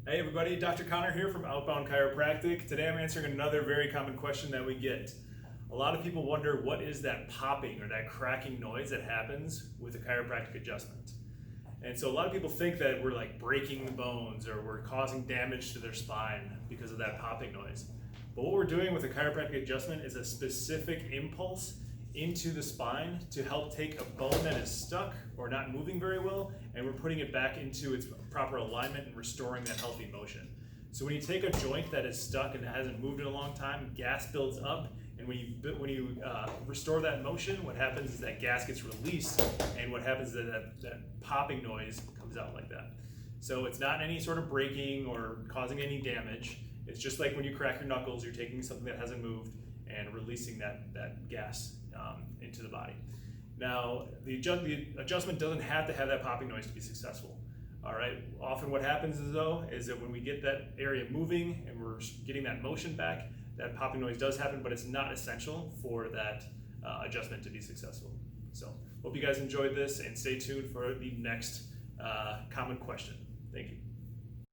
Hey everybody, Dr. Connor here from Outbound Chiropractic. Today I'm answering another very common question that we get. A lot of people wonder what is that popping or that cracking noise that happens with a chiropractic adjustment. And so a lot of people think that we're like breaking the bones or we're causing damage to their spine because of that popping noise. But what we're doing with a chiropractic adjustment is a specific impulse into the spine to help take a bone that is stuck or not moving very well, and we're putting it back into its proper alignment and restoring that healthy motion. So when you take a joint that is stuck and hasn't moved in a long time, gas builds up, and when you restore that motion, what happens is that gas gets released, and what happens is that popping noise comes out like that. So it's not any sort of breaking or causing any damage. It's just like when you crack your knuckles, you're taking something that hasn't moved and releasing that gas into the body. Now, the adjustment doesn't have to have that popping noise to be successful. All right. Often, what happens is that when we get that area moving and we're getting that motion back, that popping noise does happen, but it's not essential for that adjustment to be successful. So, hope you guys enjoyed this and stay tuned for the next common question. Thank you.